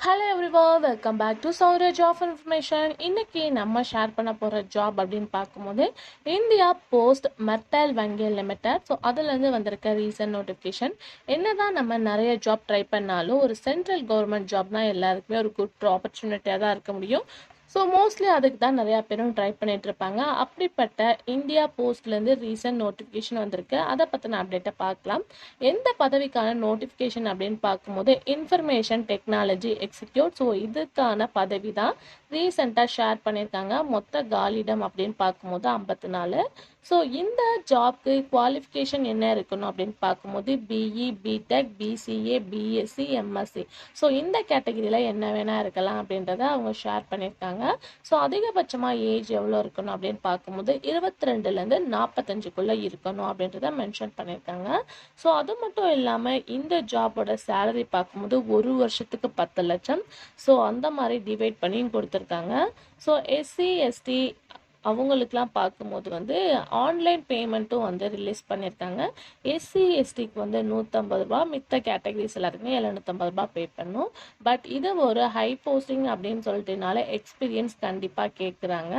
Hello everyone, welcome back to Sowriya job information. இன்னைக்கு நம்ம share பண்ண போகிற ஜாப் அப்படின்னு பார்க்கும்போது இந்தியா போஸ்ட் மெர்டைல் வங்கி லிமிடெட். ஸோ அதுலேருந்து வந்திருக்க ரீசன்ட் நோட்டிஃபிகேஷன். என்னதான் நம்ம நிறைய ஜாப் ட்ரை பண்ணாலும் ஒரு சென்ட்ரல் கவர்மெண்ட் ஜாப் தான் எல்லாருக்குமே ஒரு குட் ஆப்பர்ச்சுனிட்டியாக தான் இருக்க முடியும். ஸோ மோஸ்ட்லி அதுக்கு தான் நிறையா பேரும் ட்ரை பண்ணிட்டு இருப்பாங்க. அப்படிப்பட்ட இந்தியா போஸ்ட்லேருந்து ரீசன்ட் நோட்டிஃபிகேஷன் வந்திருக்கு. அதை பற்றின அப்டேட்டை பார்க்கலாம். எந்த பதவிக்கான நோட்டிஃபிகேஷன் அப்படின்னு பார்க்கும்போது இன்ஃபர்மேஷன் டெக்னாலஜி எக்ஸிக்யூட். ஸோ இதுக்கான பதவி தான் ரீசெண்டாக ஷேர் பண்ணியிருக்காங்க. மொத்த காலிடம் அப்படின்னு பார்க்கும்போது 54. ஸோ இந்த ஜாப்க்கு குவாலிஃபிகேஷன் என்ன இருக்கணும் அப்படின்னு பார்க்கும்போது BE, BTech, BCA, BSc, MSc. So இந்த கேட்டகரியில் என்ன வேணால் இருக்கலாம் அப்படின்றத அவங்க ஷேர் பண்ணியிருக்காங்க. ஸோ அதிகபட்சமாக ஏஜ் எவ்வளோ இருக்கணும் அப்படின்னு பார்க்கும்போது 22லேருந்து 45க்குள்ளே இருக்கணும் அப்படின்றத மென்ஷன் பண்ணியிருக்காங்க. ஸோ அது மட்டும் இல்லாமல் இந்த ஜாபோட சேலரி பார்க்கும்போது ஒரு வருஷத்துக்கு 10 லட்சம். ஸோ அந்த மாதிரி டிவைட் பண்ணியும் கொடுத்துருக்காங்க. ஸோ எஸ்சி எஸ்டி அவங்களுக்கெலாம் பார்க்கும்போது ஆன்லைன் பேமெண்ட்டும் ரிலீஸ் பண்ணியிருக்காங்க. எஸ்சி எஸ்டிக்கு 150 ரூபா, மித்த கேட்டகரிஸ் எல்லாருக்குமே 750 ரூபா பே பண்ணும். பட் இது ஒரு ஹை போஸ்டிங் அப்படின்னு சொல்லிட்டுனால எக்ஸ்பீரியன்ஸ் கண்டிப்பாக கேட்குறாங்க.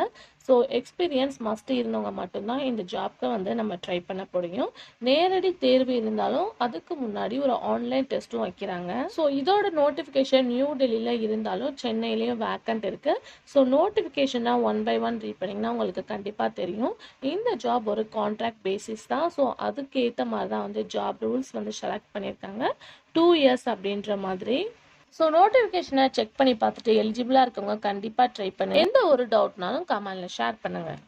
ஸோ எக்ஸ்பீரியன்ஸ் மஸ்ட் இருந்தவங்க மட்டும்தான் இந்த ஜாப்க்கு நம்ம ட்ரை பண்ண முடியும். நேரடி தேர்வு இருந்தாலும் அதுக்கு முன்னாடி ஒரு ஆன்லைன் டெஸ்ட்டும் வைக்கிறாங்க. ஸோ இதோட நோட்டிஃபிகேஷன் நியூ டெல்லியில் இருந்தாலும் சென்னையிலையும் வேக்கண்ட் இருக்குது. ஸோ நோட்டிஃபிகேஷனை 1 by 1 ரீட் பண்ணிங்கன்னா உங்களுக்கு கண்டிப்பாக தெரியும். இந்த ஜாப் ஒரு கான்ட்ராக்ட் பேசிஸ் தான். ஸோ அதுக்கேற்ற மாதிரி தான் ஜாப் ரூல்ஸ் செலக்ட் பண்ணியிருக்காங்க. 2 years அப்படின்ற மாதிரி. ஸோ நோட்டிஃபிகேஷனை செக் பண்ணி பார்த்துட்டு எலிஜிபிளாக இருக்கவங்க கண்டிப்பாக ட்ரை பண்ணுங்க. எந்த ஒரு டவுட்னாலும் கமெண்ட்ல ஷேர் பண்ணுங்கள்.